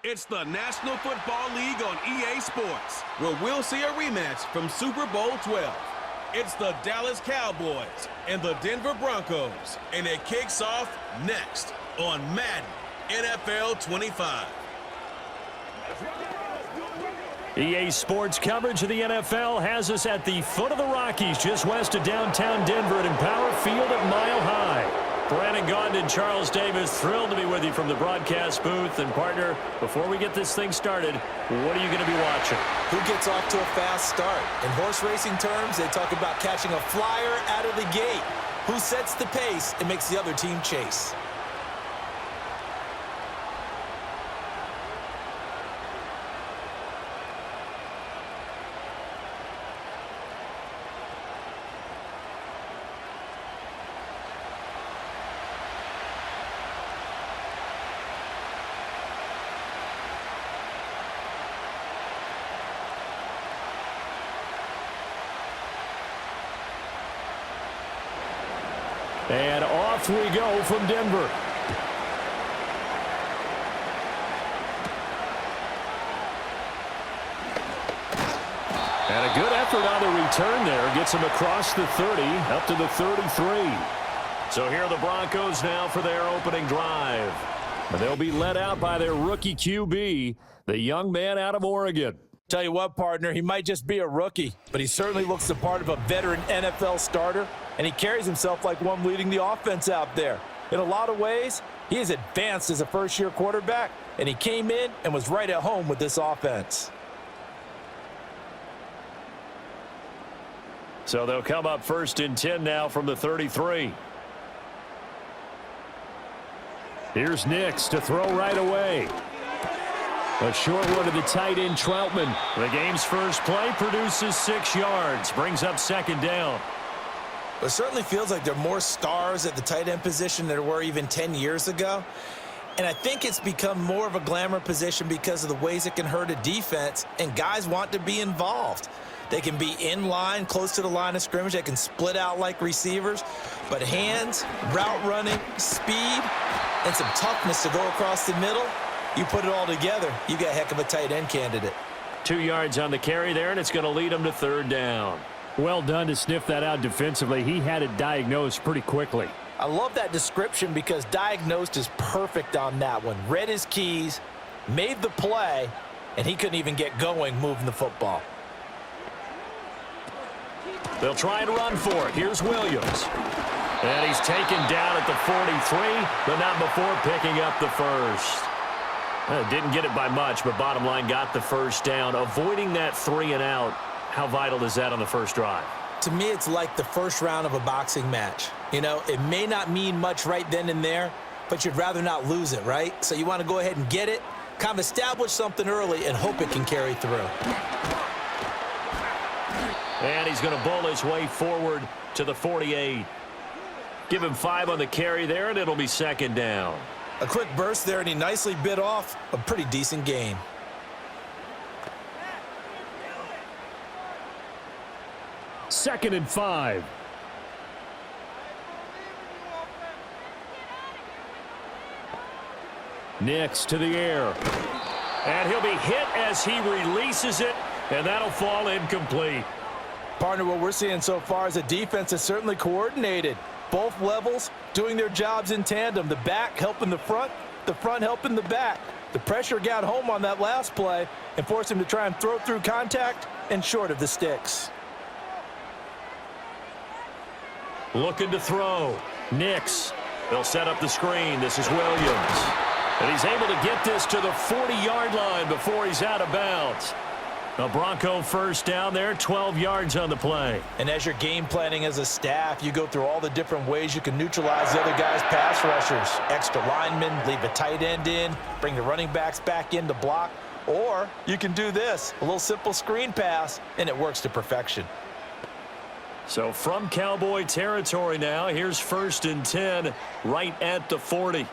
It's the National Football League on EA Sports, where we'll see a rematch from Super Bowl 12. It's the Dallas Cowboys and the Denver Broncos, and it kicks off next on Madden NFL 25. EA Sports coverage of the NFL has us at the foot of the Rockies, just west of downtown Denver at Empower Field at Mile High. Brandon Gaudin and Charles Davis, thrilled to be with you from the broadcast booth. And, partner, before we get this thing started, what are you going to be watching? Who gets off to a fast start? In horse racing terms, they talk about catching a flyer out of the gate. Who sets the pace and makes the other team chase? And off we go from Denver. And a good effort on the return there. Gets him across the 30, up to the 33. So here are the Broncos now for their opening drive. They'll be led out by their rookie QB, the young man out of Oregon. Tell you what, partner, he might just be a rookie, but he certainly looks the part of a veteran NFL starter, and he carries himself like one leading the offense out there. In a lot of ways, he is advanced as a first-year quarterback, and he came in and was right at home with this offense. So they'll come up 1st and 10 now from the 33. Here's Nix to throw right away. A short one to the tight end, Troutman. The game's first play produces 6 yards, brings up 2nd down. It certainly feels like there are more stars at the tight end position than there were even 10 years ago. And I think it's become more of a glamour position because of the ways it can hurt a defense, and guys want to be involved. They can be in line, close to the line of scrimmage. They can split out like receivers. But hands, route running, speed, and some toughness to go across the middle, you put it all together, you got a heck of a tight end candidate. 2 yards on the carry there, and it's going to lead him to 3rd down. Well done to sniff that out defensively. He had it diagnosed pretty quickly. I love that description because diagnosed is perfect on that one. Read his keys, made the play, and he couldn't even get going moving the football. They'll try and run for it. Here's Williams. And he's taken down at the 43, but not before picking up the first. Didn't get it by much, but bottom line got the 1st down. Avoiding that 3 and out, how vital is that on the first drive? To me, it's like the first round of a boxing match. You know, it may not mean much right then and there, but you'd rather not lose it, right? So you want to go ahead and get it, kind of establish something early, and hope it can carry through. And he's going to bowl his way forward to the 48. Give him 5 on the carry there, and it'll be 2nd down. A quick burst there, and he nicely bit off a pretty decent gain. Second and 5. Nix to the air. And he'll be hit as he releases it, and that'll fall incomplete. Partner, what we're seeing so far is a defense that's certainly coordinated. Both levels doing their jobs in tandem. The back helping the front helping the back. The pressure got home on that last play and forced him to try and throw through contact and short of the sticks. Looking to throw. Nix. They'll set up the screen. This is Williams. And he's able to get this to the 40-yard line before he's out of bounds. A Bronco 1st down there, 12 yards on the play. And as you're game planning as a staff, you go through all the different ways you can neutralize the other guy's pass rushers. Extra linemen, leave a tight end in, bring the running backs back in to block. Or you can do this, a little simple screen pass, and it works to perfection. So from Cowboy territory now, here's 1st and 10 right at the 40.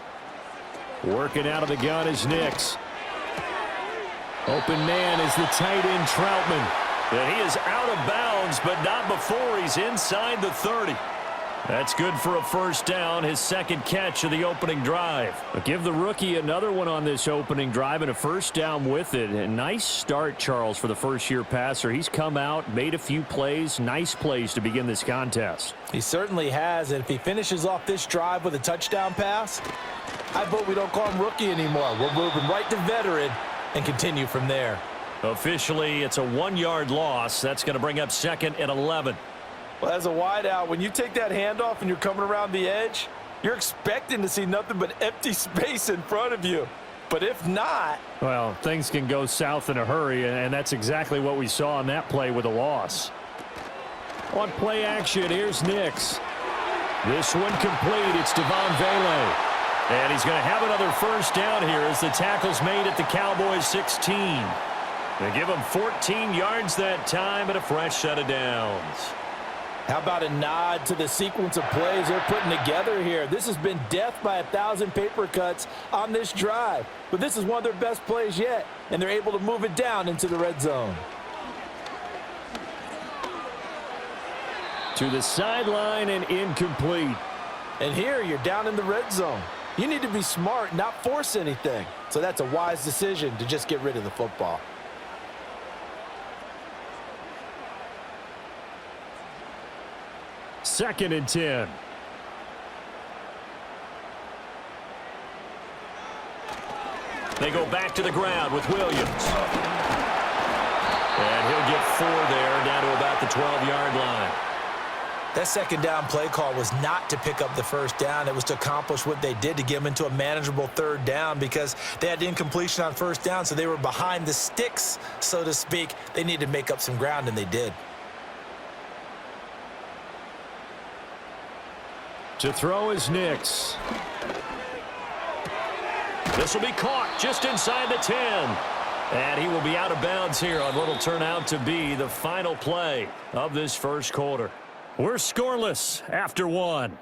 Working out of the gun is Nix. Open man is the tight end, Troutman. And he is out of bounds, but not before he's inside the 30. That's good for a first down, his second catch of the opening drive. But give the rookie another one on this opening drive and a first down with it. A nice start, Charles, for the first-year passer. He's come out, made a few plays, nice plays to begin this contest. He certainly has, and if he finishes off this drive with a touchdown pass, I vote we don't call him rookie anymore. We'll move him right to veteran and continue from there. Officially, it's a 1-yard loss. That's going to bring up 2nd and 11. Well, as a wideout, when you take that handoff and you're coming around the edge, you're expecting to see nothing but empty space in front of you. But if not... well, things can go south in a hurry, and that's exactly what we saw on that play with a loss. On play action, here's Nix. This one complete. It's Devon Vele. And he's going to have another first down here as the tackle's made at the Cowboys 16. They give him 14 yards that time and a fresh set of downs. How about a nod to the sequence of plays they're putting together here? This has been death by 1,000 paper cuts on this drive. But this is one of their best plays yet, and they're able to move it down into the red zone. To the sideline and incomplete. And here you're down in the red zone. You need to be smart, not force anything. So that's a wise decision to just get rid of the football. Second and 10. They go back to the ground with Williams. And he'll get 4 there, down to about the 12-yard line. That second down play call was not to pick up the first down. It was to accomplish what they did, to get them into a manageable third down, because they had incompletion on first down, so they were behind the sticks, so to speak. They needed to make up some ground, and they did. To throw is Nix. This will be caught just inside the 10. And he will be out of bounds here on what will turn out to be the final play of this first quarter. We're scoreless after 1.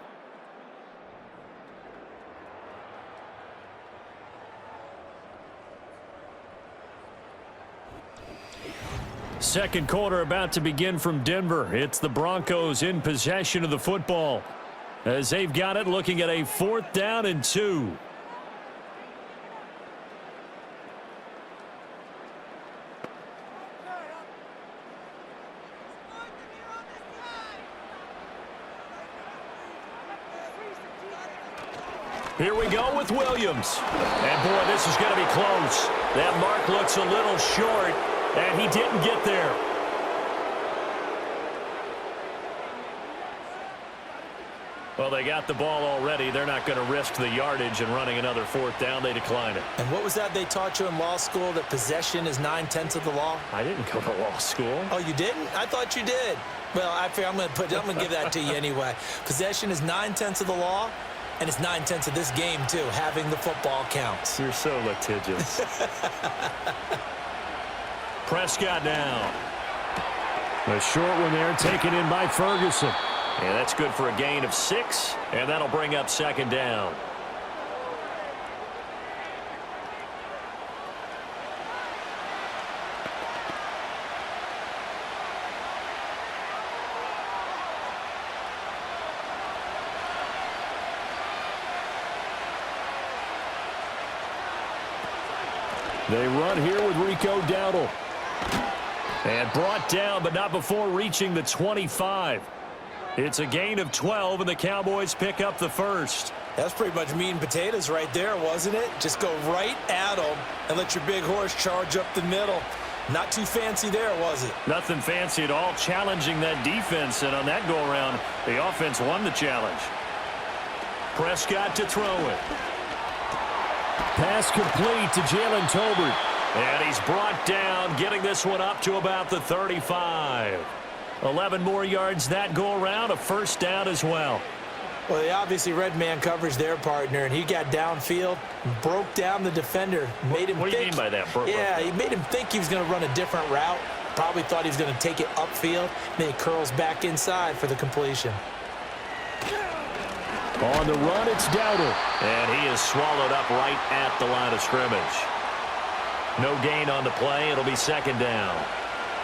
Second quarter about to begin from Denver. It's the Broncos in possession of the football, as they've got it, looking at a 4th down and 2. Here we go with Williams. And boy, this is going to be close. That mark looks a little short, and he didn't get there. Well, they got the ball already. They're not going to risk the yardage and running another 4th down. They decline it. And what was that they taught you in law school, that possession is 9/10 of the law? I didn't go to law school. Oh, you didn't? I thought you did. Well, I'm going to give that to you anyway. Possession is 9/10 of the law, and it's 9/10 of this game, too. Having the football counts. You're so litigious. Prescott now. A short one there, taken in by Ferguson. And that's good for a gain of 6, and that'll bring up 2nd down. They run here with Rico Dowdle. And brought down, but not before reaching the 25. It's a gain of 12, and the Cowboys pick up the first. That's pretty much meat and potatoes right there, wasn't it? Just go right at them and let your big horse charge up the middle. Not too fancy there, was it? Nothing fancy at all, challenging that defense, and on that go-around, the offense won the challenge. Prescott to throw it. Pass complete to Jalen Tolbert. And he's brought down, getting this one up to about the 35. 11 more yards that go around, a first down as well. Well, they obviously red man coverage their partner, and he got downfield, broke down the defender, made him What do you mean by that? Yeah, he made him think he was going to run a different route. Probably thought he was going to take it upfield. Then he curls back inside for the completion. On the run, it's Dowdle. And he is swallowed up right at the line of scrimmage. No gain on the play. It'll be 2nd down.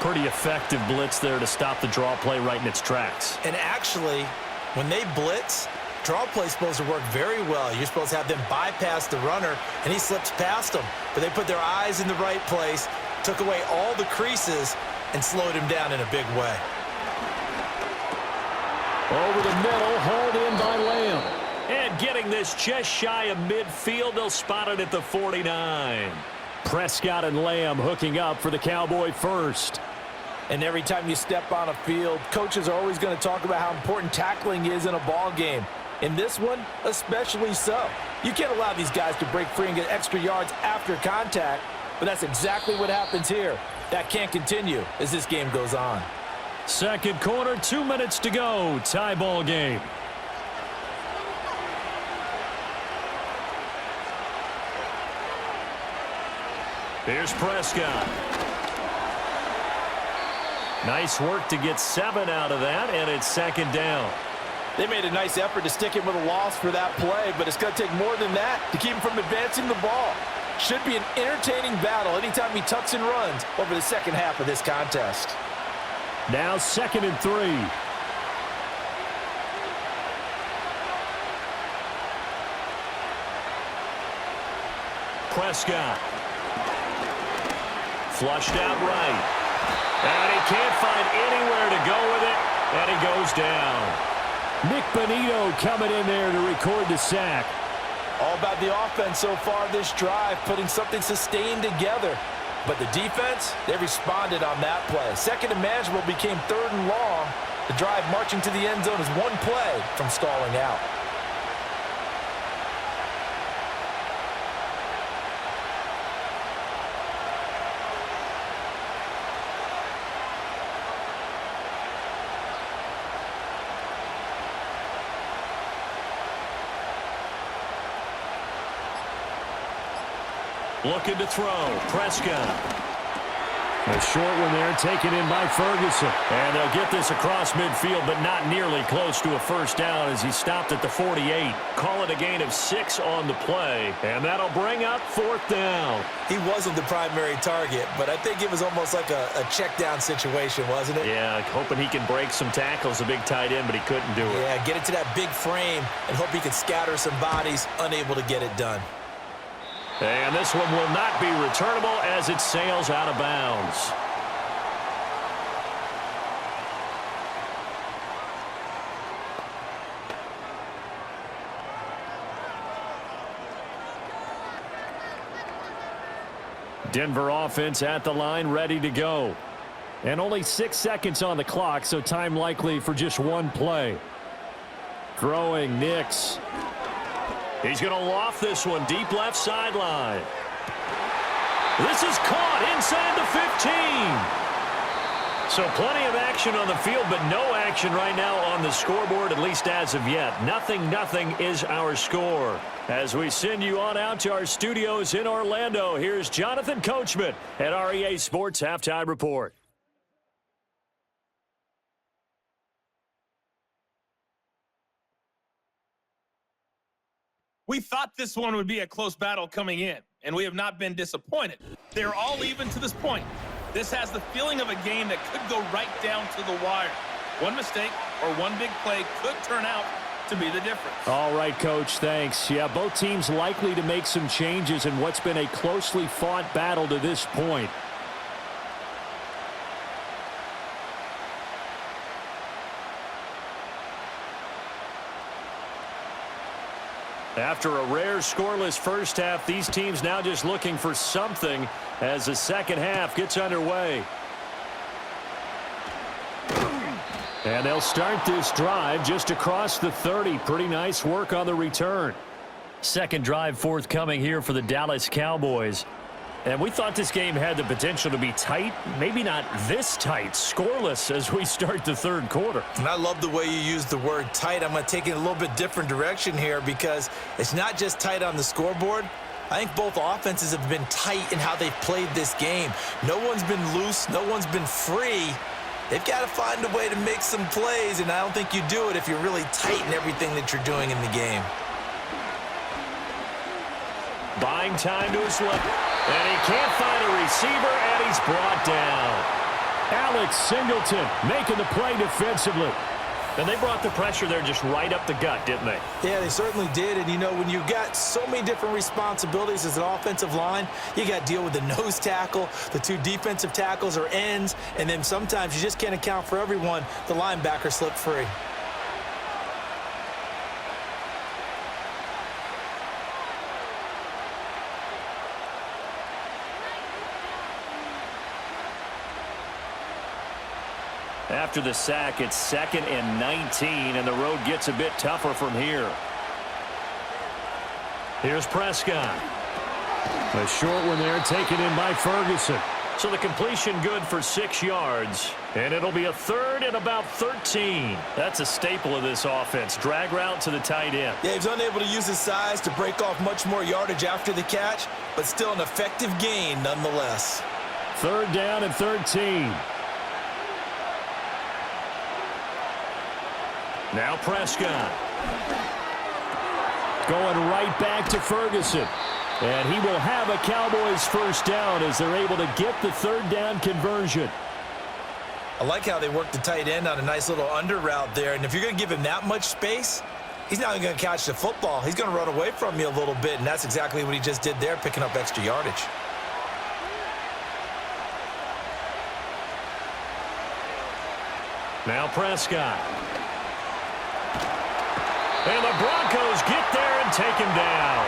Pretty effective blitz there to stop the draw play right in its tracks. And actually, When they blitz, draw play is supposed to work very well. You're supposed to have them bypass the runner, and he slips past them. But they put their eyes in the right place, took away all the creases, and slowed him down in a big way. Over the middle, hauled in by Lamb. And getting this just shy of midfield, they'll spot it at the 49. Prescott and Lamb hooking up for the Cowboy first. And every time you step on a field, coaches are always going to talk about how important tackling is in a ball game. In this one, especially so. You can't allow these guys to break free and get extra yards after contact, but that's exactly what happens here. That can't continue as this game goes on. Second quarter, 2 minutes to go. Tie ball game. Here's Prescott. Nice work to get 7 out of that, and it's second down. They made a nice effort to stick him with a loss for that play, but it's going to take more than that to keep him from advancing the ball. Should be an entertaining battle anytime he tucks and runs over the second half of this contest. Now 2nd and 3. Prescott. Flushed out right. And he can't find anywhere to go with it, and he goes down. Nick Bonito coming in there to record the sack. All about the offense so far this drive, putting something sustained together. But the defense, they responded on that play. Second and manageable became 3rd and long. The drive marching to the end zone is one play from stalling out. Looking to throw. Prescott. A short one there, taken in by Ferguson. And they'll get this across midfield, but not nearly close to a first down as he stopped at the 48. Call it a gain of 6 on the play, and that'll bring up 4th down. He wasn't the primary target, but I think it was almost like a check down situation, wasn't it? Yeah, hoping he can break some tackles, a big tight end, but he couldn't do it. Yeah, get it to that big frame and hope he can scatter some bodies, unable to get it done. And this one will not be returnable as it sails out of bounds. Denver offense at the line, ready to go. And only 6 seconds on the clock, so time likely for just one play. Throwing, Nix. He's going to loft this one deep left sideline. This is caught inside the 15. So plenty of action on the field, but no action right now on the scoreboard, at least as of yet. Nothing is our score. As we send you on out to our studios in Orlando, here's Jonathan Coachman at REA Sports Halftime Report. We thought this one would be a close battle coming in, and we have not been disappointed. They're all even to this point. This has the feeling of a game that could go right down to the wire. One mistake or one big play could turn out to be the difference. All right, Coach, thanks. Yeah, both teams likely to make some changes in what's been a closely fought battle to this point. After a rare scoreless first half, these teams now just looking for something as the second half gets underway. And they'll start this drive just across the 30. Pretty nice work on the return. Second drive forthcoming here for the Dallas Cowboys. And we thought this game had the potential to be tight, maybe not this tight, scoreless as we start the third quarter. And I love the way you use the word tight. I'm going to take it a little bit different direction here because it's not just tight on the scoreboard. I think both offenses have been tight in how they've played this game. No one's been loose. No one's been free. They've got to find a way to make some plays, and I don't think you do it if you're really tight in everything that you're doing in the game. Buying time to his left. And he can't find a receiver, and he's brought down. Alex Singleton making the play defensively. And they brought the pressure there just right up the gut, didn't they? Yeah, they certainly did. And, you know, when you've got so many different responsibilities as an offensive line, you got to deal with the nose tackle, the two defensive tackles or ends, and then sometimes you just can't account for everyone. The linebacker slipped free. After the sack, it's 2nd and 19, and the road gets a bit tougher from here. Here's Prescott. A short one there, taken in by Ferguson. So the completion good for 6 yards, and it'll be a 3rd and about 13. That's a staple of this offense. Drag route to the tight end. Yeah, he's unable to use his size to break off much more yardage after the catch, but still an effective gain nonetheless. 3rd down and 13. Now Prescott. Going right back to Ferguson. And he will have a Cowboys first down as they're able to get the 3rd down conversion. I like how they work the tight end on a nice little under route there. And if you're going to give him that much space, he's not even going to catch the football. He's going to run away from you a little bit, and that's exactly what he just did there, picking up extra yardage. Now Prescott. And the Broncos get there and take him down.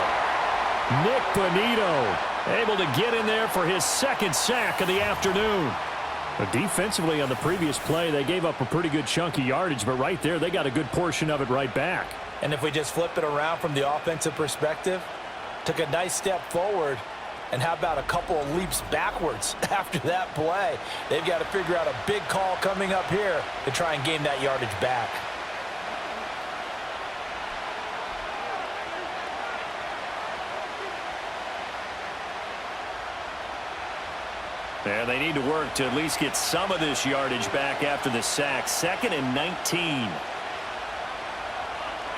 Nick Bonito able to get in there for his 2nd sack of the afternoon. But defensively on the previous play, they gave up a pretty good chunk of yardage, but right there, they got a good portion of it right back. And if we just flip it around from the offensive perspective, took a nice step forward, and how about a couple of leaps backwards after that play? They've got to figure out a big call coming up here to try and gain that yardage back. And they need to work to at least get some of this yardage back after the sack. 2nd and 19.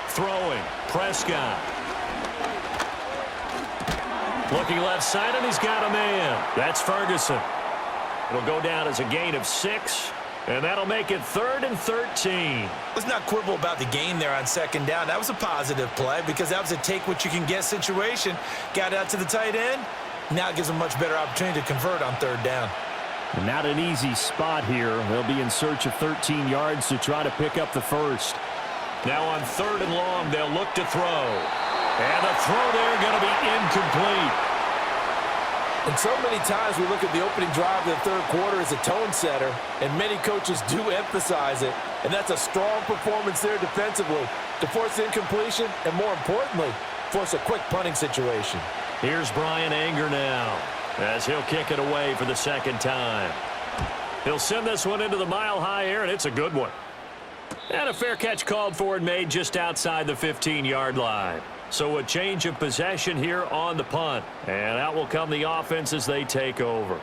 Throwing. Prescott. Looking left side, and he's got a man. That's Ferguson. It'll go down as a gain of 6, and that'll make it 3rd and 13. Let's not quibble about the gain there on 2nd down. That was a positive play because that was a take-what-you-can-get situation. Got out to the tight end. Now it gives them a much better opportunity to convert on 3rd down. Not an easy spot here. They'll be in search of 13 yards to try to pick up the first. Now on 3rd and long, they'll look to throw. And the throw there going to be incomplete. And so many times we look at the opening drive of the 3rd quarter as a tone setter, and many coaches do emphasize it. And that's a strong performance there defensively to force incompletion and, more importantly, force a quick punting situation. Here's Brian Anger now as he'll kick it away for the 2nd time. He'll send this one into the mile-high air, and it's a good one. And a fair catch called for and made just outside the 15-yard line. So a change of possession here on the punt. And out will come the offense as they take over.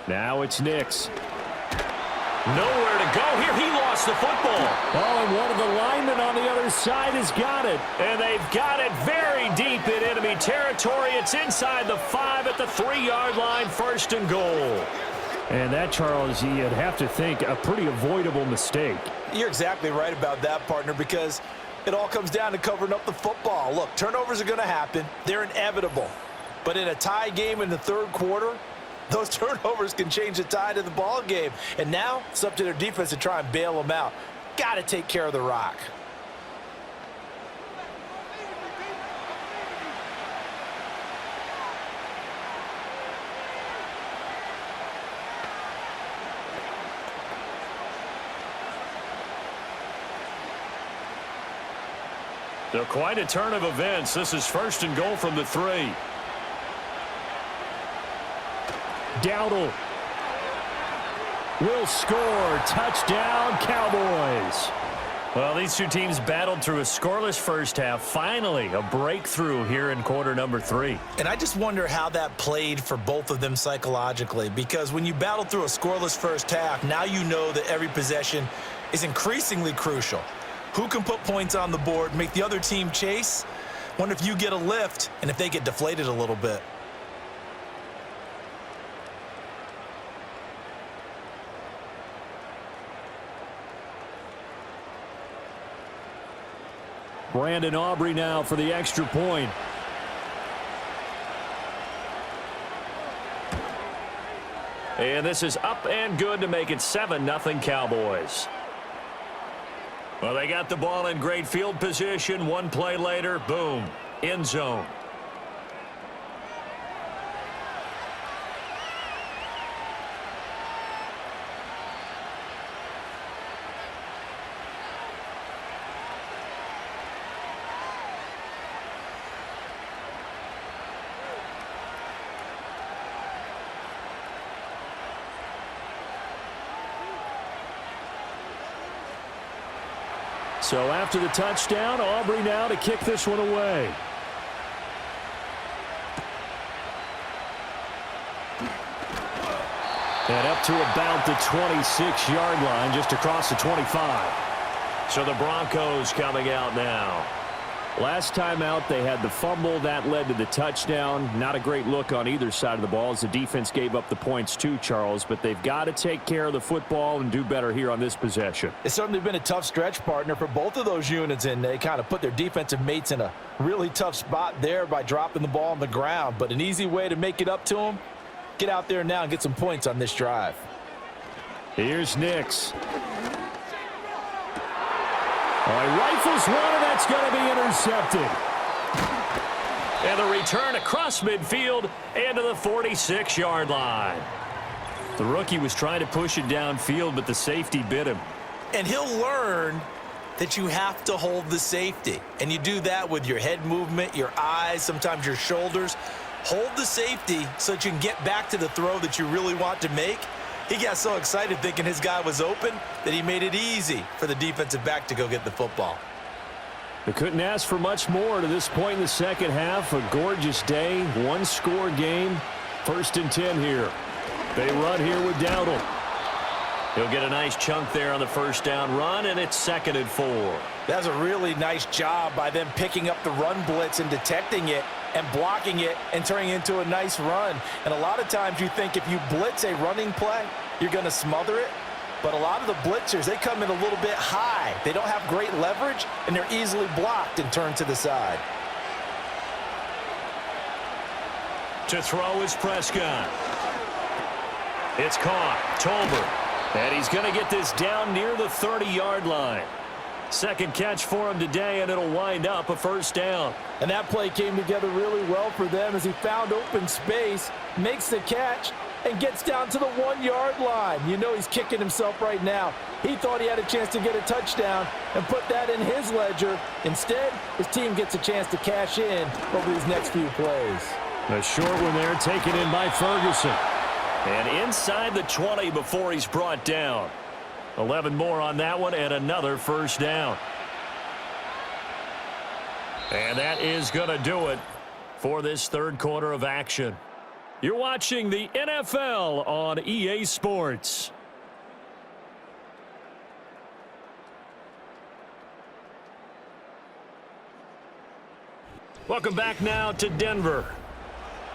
Now it's Nix. Nowhere to go here. He lost the football. Oh, and one of the linemen on the other side has got it. And they've got it very deep in enemy territory. It's inside the 5 at the 3-yard line. 1st and goal. And that, Charles, you'd have to think a pretty avoidable mistake. You're exactly right about that, partner, because it all comes down to covering up the football. Look, turnovers are going to happen. They're inevitable. But in a tie game in the 3rd quarter, those turnovers can change the tide of the ball game. And now it's up to their defense to try and bail them out. Got to take care of the rock. They're quite a turn of events. This is 1st and goal from the 3. Dowdle will score. Touchdown, Cowboys. Well, these two teams battled through a scoreless first half. Finally, a breakthrough here in quarter number 3. And I just wonder how that played for both of them psychologically, because when you battle through a scoreless first half, now you know that every possession is increasingly crucial. Who can put points on the board, make the other team chase? Wonder if you get a lift and if they get deflated a little bit. Brandon Aubrey now for the extra point. And this is up and good to make it 7-0 Cowboys. Well, they got the ball in great field position. One play later, boom, end zone. So after the touchdown, Aubrey now to kick this one away. And up to about the 26-yard line, just across the 25. So the Broncos coming out now. Last time out, they had the fumble. That led to the touchdown. Not a great look on either side of the ball as the defense gave up the points too, Charles. But they've got to take care of the football and do better here on this possession. It's certainly been a tough stretch, partner, for both of those units, and they kind of put their defensive mates in a really tough spot there by dropping the ball on the ground. But an easy way to make it up to them, get out there now and get some points on this drive. Here's Nix. He rifles one, and that's going to be intercepted. And the return across midfield and to the 46-yard line. The rookie was trying to push it downfield, but the safety bit him. And he'll learn that you have to hold the safety. And you do that with your head movement, your eyes, sometimes your shoulders. Hold the safety so that you can get back to the throw that you really want to make. He got so excited thinking his guy was open that he made it easy for the defensive back to go get the football. They couldn't ask for much more to this point in the second half. A gorgeous day, one-score game. 1st and 10 here. They run here with Dowdle. He'll get a nice chunk there on the first down run, and it's 2nd and 4. That's a really nice job by them picking up the run blitz and detecting it and blocking it and turning it into a nice run. And a lot of times you think if you blitz a running play, you're going to smother it. But a lot of the blitzers, they come in a little bit high. They don't have great leverage, and they're easily blocked and turned to the side. To throw is Prescott. It's caught. Tolbert. And he's going to get this down near the 30-yard line. Second catch for him today, and it'll wind up a first down. And that play came together really well for them as he found open space, makes the catch, and gets down to the 1-yard line. You know he's kicking himself right now. He thought he had a chance to get a touchdown and put that in his ledger. Instead, his team gets a chance to cash in over these next few plays. A short one there taken in by Ferguson. And inside the 20 before he's brought down. 11 more on that one and another first down. And that is going to do it for this third quarter of action. You're watching the NFL on EA Sports. Welcome back now to Denver.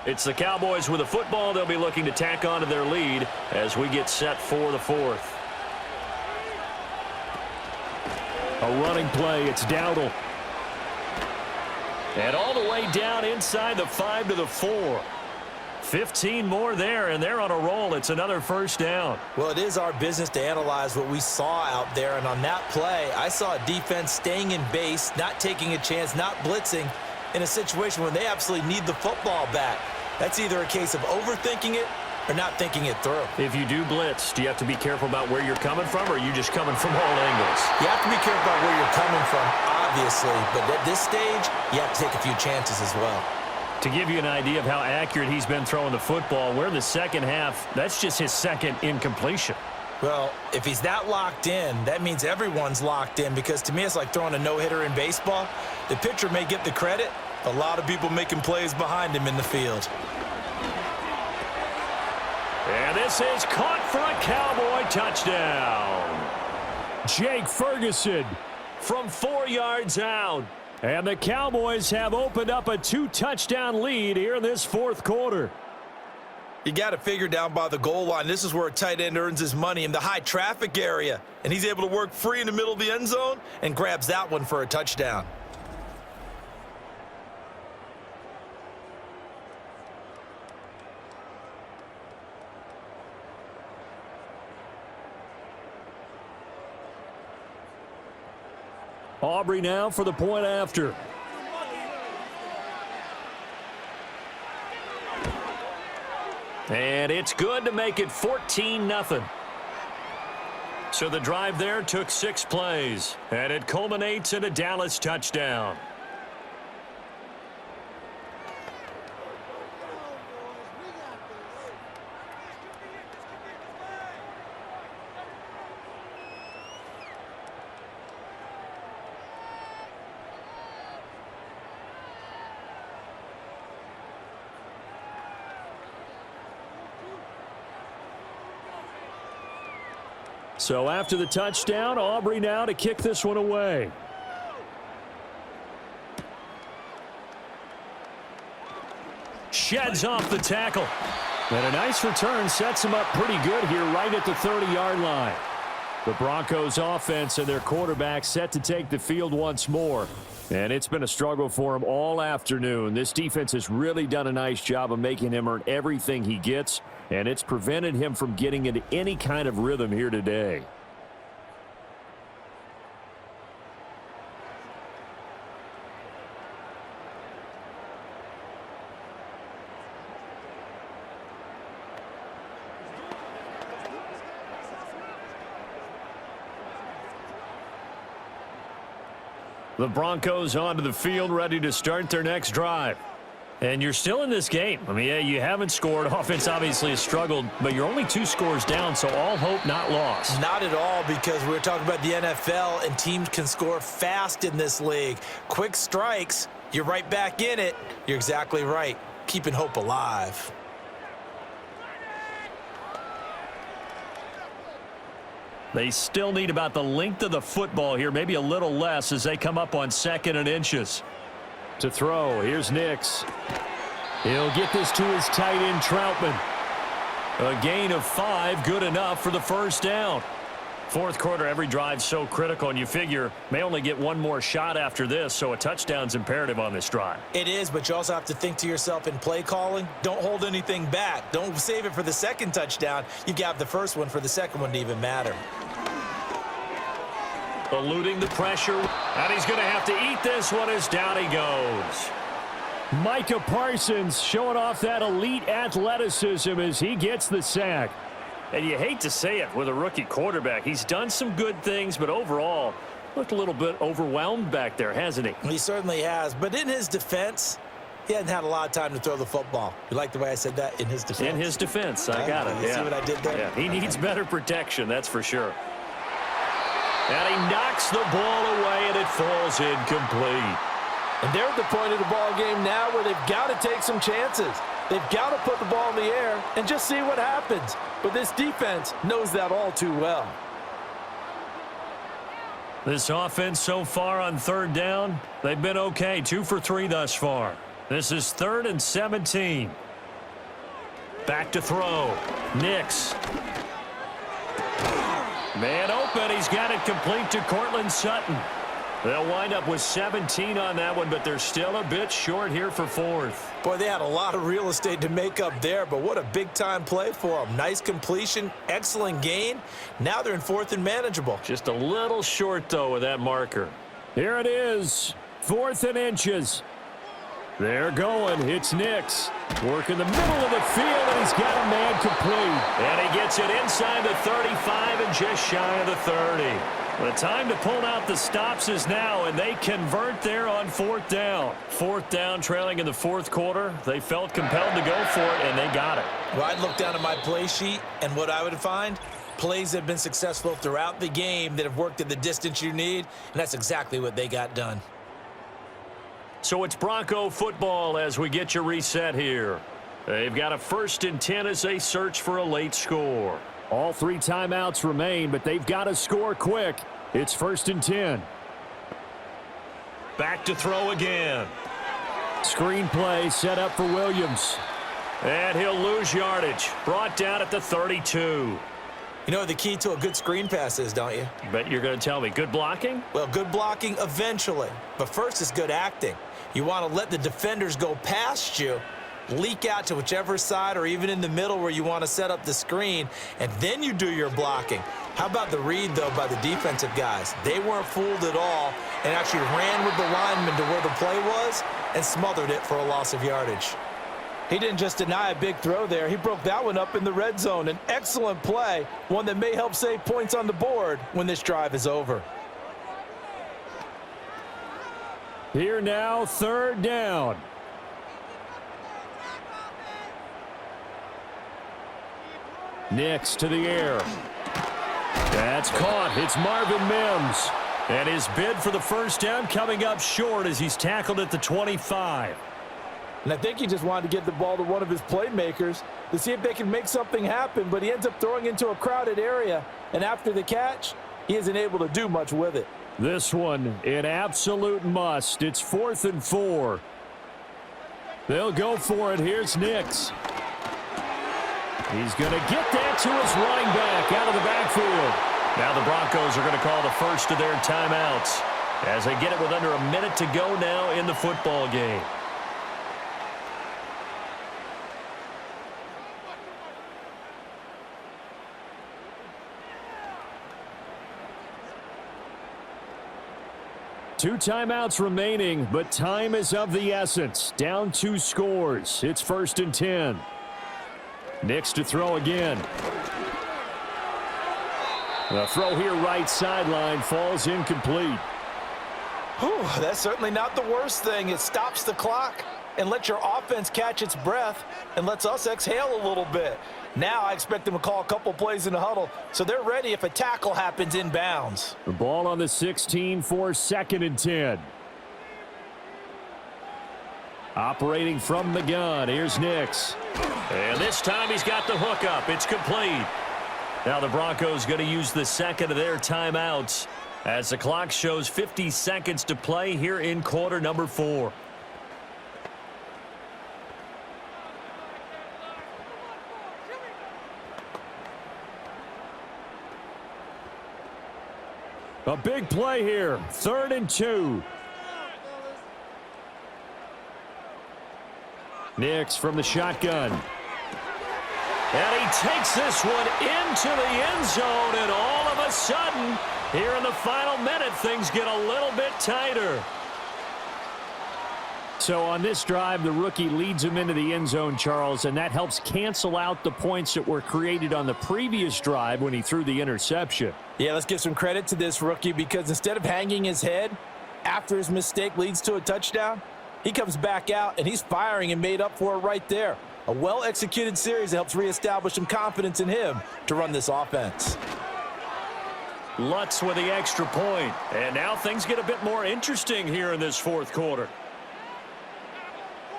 It's the Cowboys with the football. They'll be looking to tack on to their lead as we get set for the fourth. A running play. It's Dowdle. And all the way down inside the 5 to the 4. 15 more there, and they're on a roll. It's another first down. Well, it is our business to analyze what we saw out there, and on that play, I saw a defense staying in base, not taking a chance, not blitzing in a situation when they absolutely need the football back. That's either a case of overthinking it or not thinking it through. If you do blitz, do you have to be careful about where you're coming from, or are you just coming from all angles? You have to be careful about where you're coming from, obviously, but at this stage, you have to take a few chances as well. To give you an idea of how accurate he's been throwing the football, we're in the second half. That's just his second incompletion. Well, if he's that locked in, that means everyone's locked in, because to me it's like throwing a no-hitter in baseball. The pitcher may get the credit, a lot of people making plays behind him in the field. And this is caught for a Cowboy touchdown. Jake Ferguson from 4 yards out. And the Cowboys have opened up a 2-touchdown lead here in this fourth quarter. You got to figure down by the goal line. This is where a tight end earns his money, in the high traffic area. And he's able to work free in the middle of the end zone and grabs that one for a touchdown. Aubrey now for the point after. And it's good to make it 14-0. So the drive there took 6 plays, and it culminates in a Dallas touchdown. So after the touchdown, Aubrey now to kick this one away. Sheds off the tackle. And a nice return sets him up pretty good here right at the 30-yard line. The Broncos offense and their quarterback set to take the field once more. And it's been a struggle for him all afternoon. This defense has really done a nice job of making him earn everything he gets, and it's prevented him from getting into any kind of rhythm here today. The Broncos onto the field, ready to start their next drive. And you're still in this game. I mean, yeah, you haven't scored. Offense obviously has struggled, but you're only 2 scores down, so all hope not lost. Not at all, because we're talking about the NFL, and teams can score fast in this league. Quick strikes, you're right back in it. You're exactly right. Keeping hope alive. They still need about the length of the football here, maybe a little less as they come up on 2nd and inches. To throw, here's Nix. He'll get this to his tight end, Troutman. A gain of 5, good enough for the first down. Fourth quarter, every drive so critical, and you figure may only get one more shot after this, so a touchdown's imperative on this drive. It is, but you also have to think to yourself in play calling, don't hold anything back. Don't save it for the second touchdown. You got the first one for the second one to even matter. Eluding the pressure, and he's going to have to eat this one as down he goes. Micah Parsons showing off that elite athleticism as he gets the sack. And you hate to say it with a rookie quarterback. He's done some good things, but overall, looked a little bit overwhelmed back there, hasn't he? He certainly has. But in his defense, he hasn't had a lot of time to throw the football. You like the way I said that? In his defense. In his defense. I got it. You see what I did there? Yeah, he needs better protection, that's for sure. And he knocks the ball away, and it falls incomplete. And they're at the point of the ball game now where they've got to take some chances. They've got to put the ball in the air and just see what happens. But this defense knows that all too well. This offense so far on 3rd down, they've been okay. 2 for 3 thus far. This is 3rd and 17. Back to throw. Nix. Man open. He's got it complete to Cortland Sutton. They'll wind up with 17 on that one, but they're still a bit short here for 4th. Boy, they had a lot of real estate to make up there, but what a big-time play for them. Nice completion, excellent gain. Now they're in 4th and manageable. Just a little short, though, with that marker. Here it is, 4th and inches. They're going. It's Nix. Work in the middle of the field, and he's got a man complete. And he gets it inside the 35 and just shy of the 30. The time to pull out the stops is now, and they convert there on 4th down. 4th down, trailing in the 4th quarter. They felt compelled to go for it, and they got it. Well, I'd look down at my play sheet, and what I would find, Plays have been successful throughout the game that have worked at the distance you need, and that's exactly what they got done. So it's Bronco football as we get you reset here. They've got a 1st and 10 as they search for a late score. All 3 timeouts remain, but they've got to score quick. It's 1st and 10. Back to throw again. Screen play set up for Williams. And he'll lose yardage. Brought down at the 32. You know what the key to a good screen pass is, don't you? Bet you're going to tell me. Good blocking? Well, good blocking eventually. But first is good acting. You want to let the defenders go past you, leak out to whichever side or even in the middle where you want to set up the screen, and then you do your blocking. How about the read, though, by the defensive guys? They weren't fooled at all and actually ran with the lineman to where the play was and smothered it for a loss of yardage. He didn't just deny a big throw there. He broke that one up in the red zone. An excellent play, one that may help save points on the board when this drive is over. Here now, 3rd down. Nix to the air. That's caught. It's Marvin Mims. And his bid for the 1st down coming up short as he's tackled at the 25. And I think he just wanted to get the ball to one of his playmakers to see if they can make something happen, but he ends up throwing into a crowded area, and after the catch, he isn't able to do much with it. This one, an absolute must. It's 4th and 4. They'll go for it. Here's Nix. He's going to get that to his running back out of the backfield. Now the Broncos are going to call the first of their timeouts as they get it with under a minute to go now in the football game. Two timeouts remaining, but time is of the essence. Down 2 scores. It's 1st and 10. Nix to throw again. The throw here right sideline falls incomplete. Whew, that's certainly not the worst thing. It stops the clock and lets your offense catch its breath and lets us exhale a little bit. Now I expect them to call a couple plays in the huddle so they're ready if a tackle happens inbounds. The ball on the 16 for 2nd and 10. Operating from the gun, here's Nix. And this time he's got the hookup. It's complete. Now the Broncos going to use the 2nd of their timeouts as the clock shows 50 seconds to play here in quarter number 4. A big play here. 3rd and 2. Nix from the shotgun. And he takes this one into the end zone, and all of a sudden, here in the final minute, things get a little bit tighter. So on this drive, the rookie leads him into the end zone, Charles, and that helps cancel out the points that were created on the previous drive when he threw the interception. Yeah, let's give some credit to this rookie because instead of hanging his head after his mistake leads to a touchdown, he comes back out and he's firing and made up for it right there. A well-executed series that helps reestablish some confidence in him to run this offense. Lutz with the extra point. And now things get a bit more interesting here in this 4th quarter.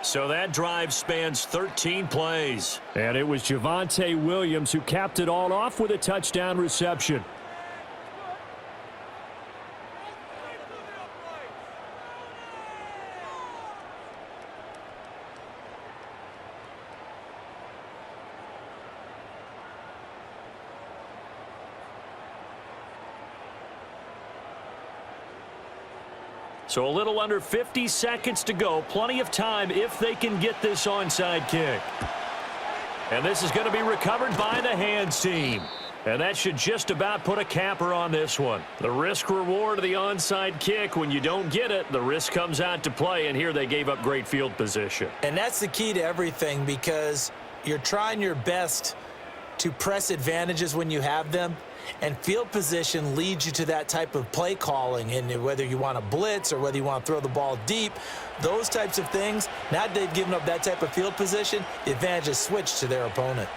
So that drive spans 13 plays. And it was Javonte Williams who capped it all off with a touchdown reception. So a little under 50 seconds to go. Plenty of time if they can get this onside kick. And this is going to be recovered by the hands team. And that should just about put a capper on this one. The risk-reward of the onside kick, when you don't get it, the risk comes out to play, and here they gave up great field position. And that's the key to everything because you're trying your best to press advantages when you have them. And field position leads you to that type of play calling, and whether you want to blitz or whether you want to throw the ball deep, those types of things, now that they've given up that type of field position, the advantage is switched to their opponent.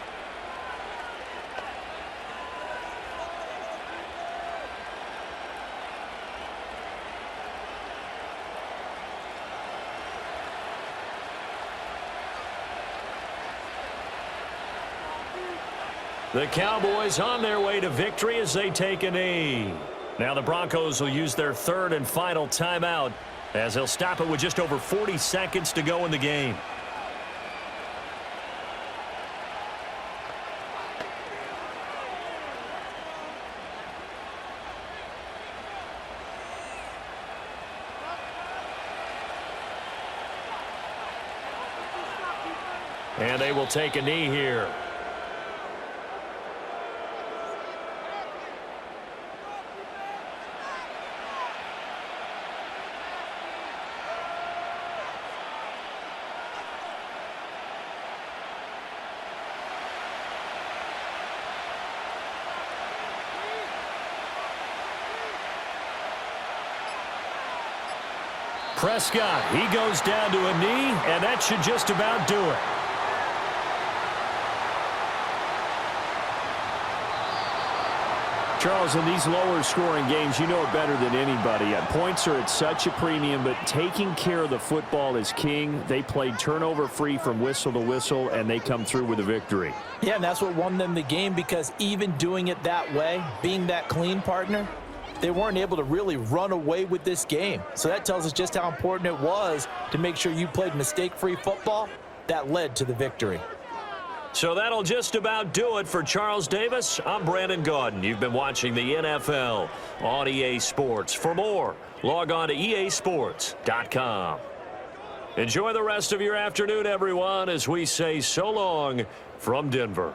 The Cowboys on their way to victory as they take a knee. Now the Broncos will use their third and final timeout as they'll stop it with just over 40 seconds to go in the game. And they will take a knee here. Prescott, he goes down to a knee, and that should just about do it. Charles, in these lower-scoring games, you know it better than anybody. Points are at such a premium, but taking care of the football is king. They played turnover-free from whistle to whistle, and they come through with a victory. Yeah, and that's what won them the game, because even doing it that way, being that clean partner, they weren't able to really run away with this game. So that tells us just how important it was to make sure you played mistake-free football. That led to the victory. So that'll just about do it for Charles Davis. I'm Brandon Gaudin. You've been watching the NFL on EA Sports. For more, log on to easports.com. Enjoy the rest of your afternoon, everyone, as we say so long from Denver.